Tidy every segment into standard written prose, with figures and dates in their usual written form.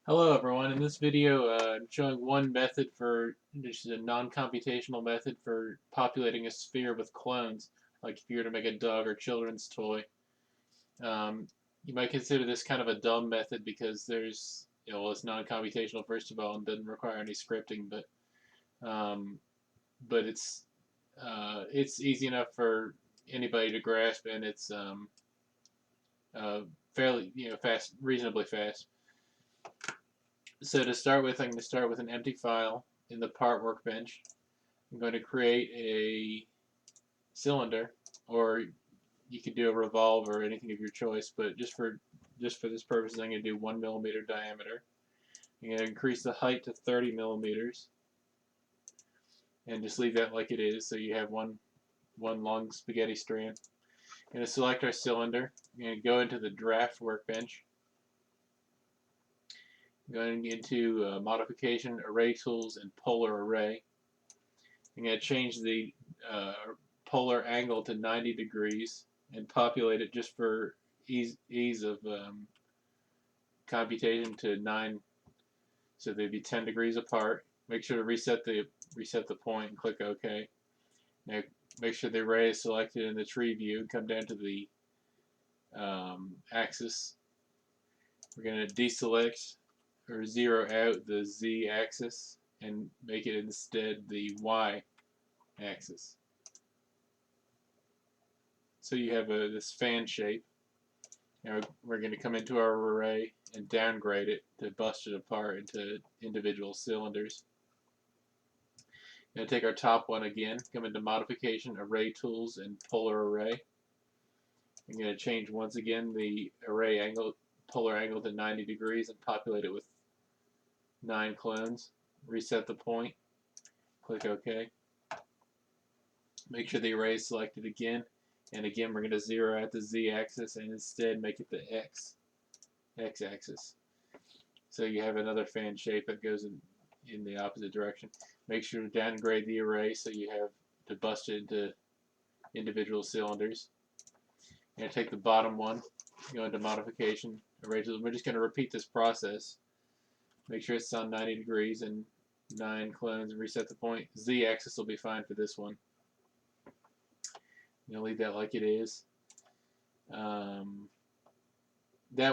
Hello everyone. In this video, I'm showing one method for, which is a non-computational method for populating a sphere with clones, like if you were to make a dog or children's toy. Um, you might consider this kind of a dumb method because well, it's non-computational first of all and doesn't require any scripting, um, but it's easy enough for anybody to grasp, and it's uh, fairly, fast, reasonably fast. So to start with, I'm going to start with an empty file in the part workbench. I'm going to create a cylinder, or you could do a revolve or anything of your choice, but just for this purpose, I'm going to do 1 millimeter diameter. I'm going to increase the height to 30 millimeters, and just leave that like it is, so you have one long spaghetti strand. I'm going to select our cylinder. I'm going to go into the draft workbench. I'm going into modification, array tools, and polar array. I'm going to change the polar angle to 90 degrees and populate it just for ease of computation to 9, so they'd be 10 degrees apart. Make sure to reset the point and click OK. Now make sure the array is selected in the tree view. Come down to the axis. We're going to deselect or zero out the Z axis and make it instead the Y axis. So you have this fan shape. Now we're going to come into our array and downgrade it to bust it apart into individual cylinders. Going to take our top one again, come into modification, array tools, and polar array. I'm going to change once again the array angle, polar angle to 90 degrees and populate it with 9 clones. Reset the point, click OK. Make sure the array is selected again, and again we're going to zero out the Z-axis and instead make it the X-axis. So you have another fan shape that goes in the opposite direction. Make sure to downgrade the array so you have to bust it into individual cylinders. I'm going to take the bottom one, go into modification, array tools. We're just going to repeat this process. Make sure it's on 90 degrees and 9 clones and reset the point. Z-axis will be fine for this one. I'm going to leave that like it is. That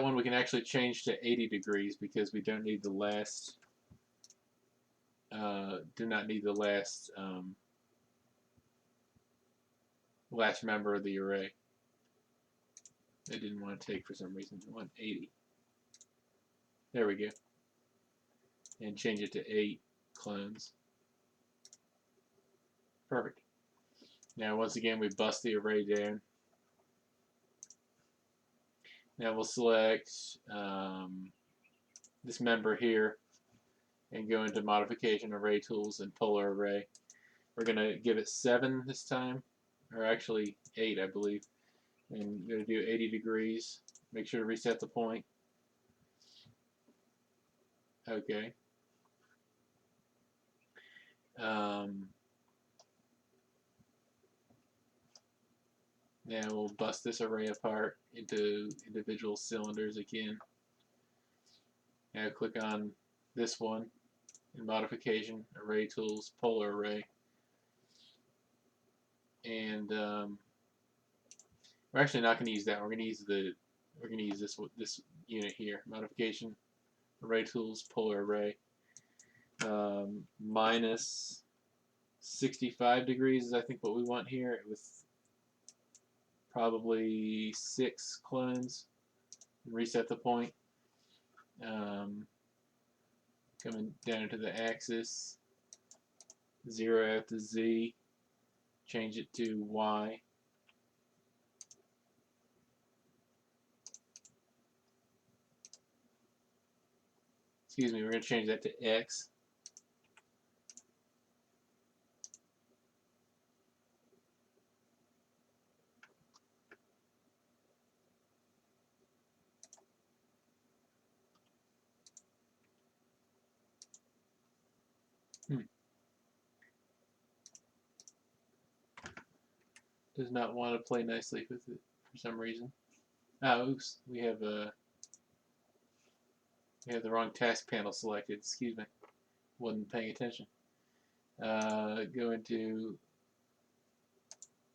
one we can actually change to 80 degrees because we don't need the last, last member of the array. I didn't want to take for some reason. I want 80. There we go. And change it to 8 clones. Perfect. Now once again we bust the array down. Now we'll select this member here and go into modification, array tools, and polar array. We're going to give it 7 this time, or actually 8 I believe. And we're going to do 80 degrees. Make sure to reset the point. Okay. Now we'll bust this array apart into individual cylinders again. Now click on this one in modification, array tools, polar array, and we're actually not going to use that. We're going to use this unit here, modification, array tools, polar array. Minus 65 degrees is I think what we want here, with probably 6 clones. Reset the point. Coming down to the axis, zero out the Z, change it to Y. Excuse me, we're going to change that to X. Does not want to play nicely with it for some reason. Oops, we have a We have the wrong task panel selected. Excuse me. Wasn't paying attention. Go into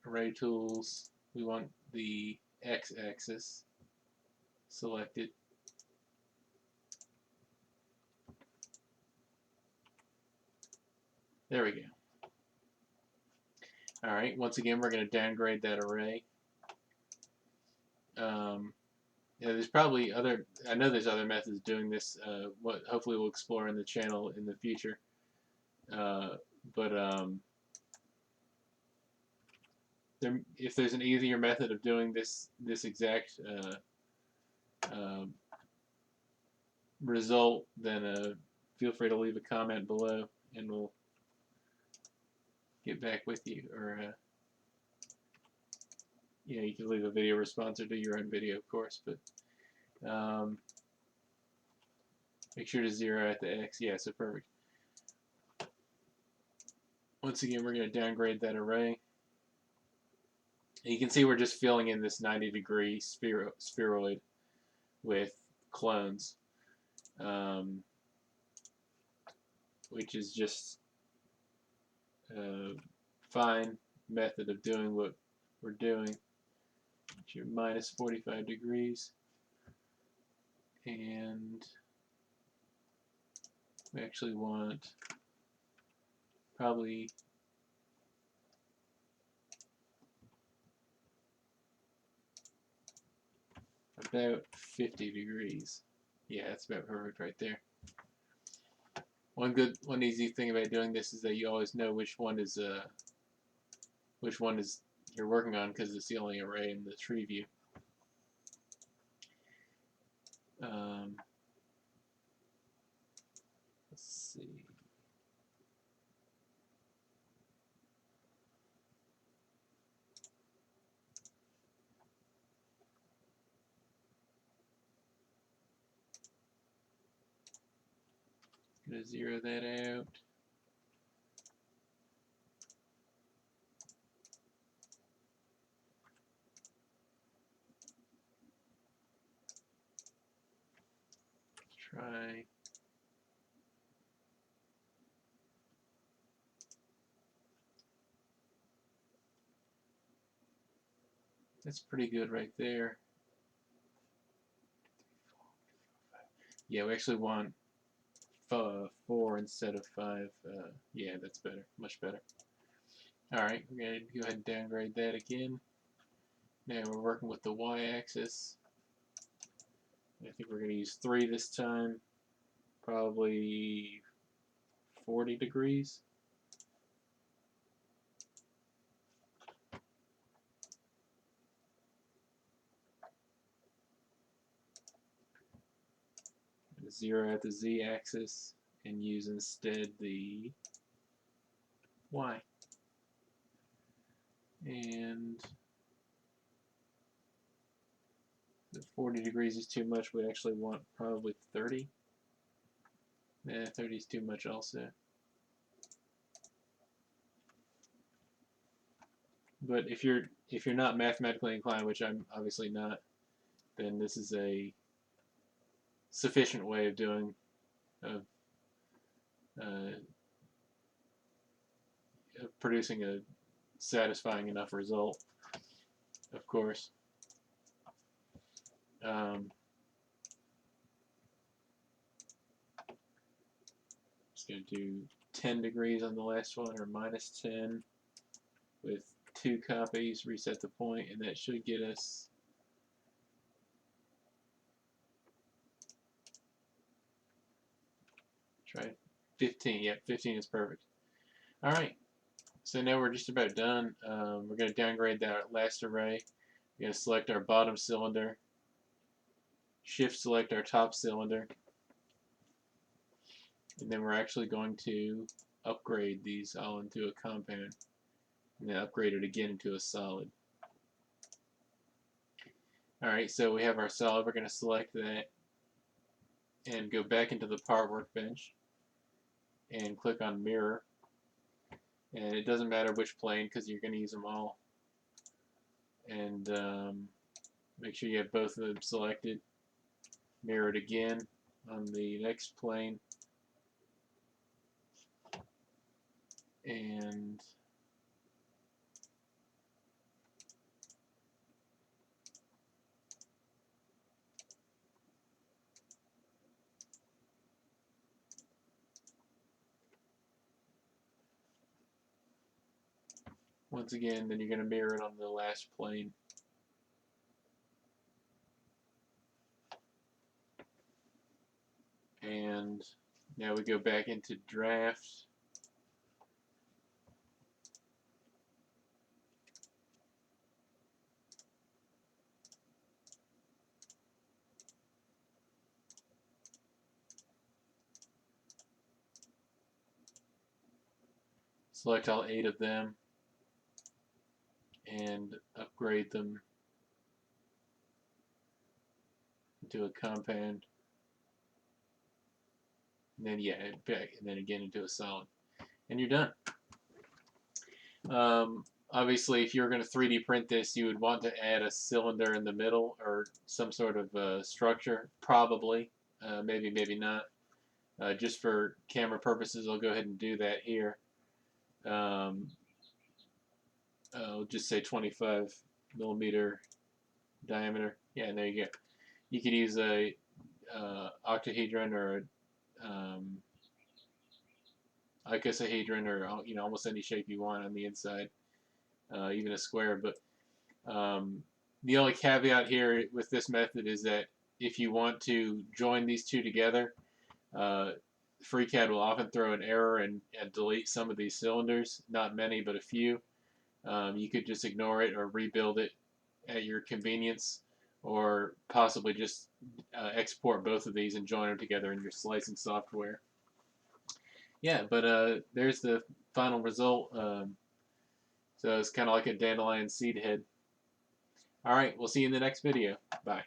Array Tools. We want the X-axis selected. There we go. All right. Once again, we're going to downgrade that array. Yeah, there's probably other. I know there's other methods doing this. What hopefully we'll explore in the channel in the future. If there's an easier method of doing this exact result, then feel free to leave a comment below, and we'll get back with you. Or you can leave a video response or do your own video, of course. But make sure to zero out the X. Yeah, so perfect. Once again, we're going to downgrade that array. And you can see we're just filling in this 90-degree spheroid with clones, which is just a fine method of doing what we're doing. You're minus 45 degrees, and we actually want probably about 50 degrees. Yeah, that's about perfect right there. One easy thing about doing this is that you always know which one is you're working on, because it's the only array in the tree view. Let's see. Gonna zero that out. Try. That's pretty good right there. Yeah, we actually want 4 instead of 5. Yeah, that's better. Much better. Alright, we're going to go ahead and downgrade that again. Now we're working with the y-axis. I think we're going to use 3 this time. Probably 40 degrees. Zero out the z-axis and use instead the y. And the 40 degrees is too much. We actually want probably 30. Nah, 30 is too much also. But if you're not mathematically inclined, which I'm obviously not, then this is a sufficient way of doing producing a satisfying enough result, of course. Just going to do 10 degrees on the last one, or minus 10 with 2 copies, reset the point, and that should get us try 15. Yep, 15 is perfect. Alright, so now we're just about done. We're going to downgrade that last array. We're going to select our bottom cylinder, shift select our top cylinder, and then we're actually going to upgrade these all into a compound, and then upgrade it again into a solid. Alright, so we have our solid. We're going to select that and go back into the part workbench and click on mirror. And it doesn't matter which plane, because you're going to use them all. And make sure you have both of them selected. Mirror it again. on the next plane, and once again, then you're going to mirror it on the last plane. And now we go back into draft. Select all 8 of them and upgrade them into a compound. And then back, and then again into a solid. And you're done. Obviously, if you were going to 3D print this, you would want to add a cylinder in the middle or some sort of structure, probably. Maybe, maybe not. Just for camera purposes, I'll go ahead and do that here. I'll just say 25 millimeter diameter. Yeah, and there you go. You could use a octahedron or a icosahedron, or almost any shape you want on the inside, even a square. But the only caveat here with this method is that if you want to join these two together, FreeCAD will often throw an error and delete some of these cylinders. Not many, but a few. You could just ignore it or rebuild it at your convenience, or possibly just export both of these and join them together in your slicing software. Yeah, but there's the final result. So it's kind of like a dandelion seed head. All right, we'll see you in the next video. Bye.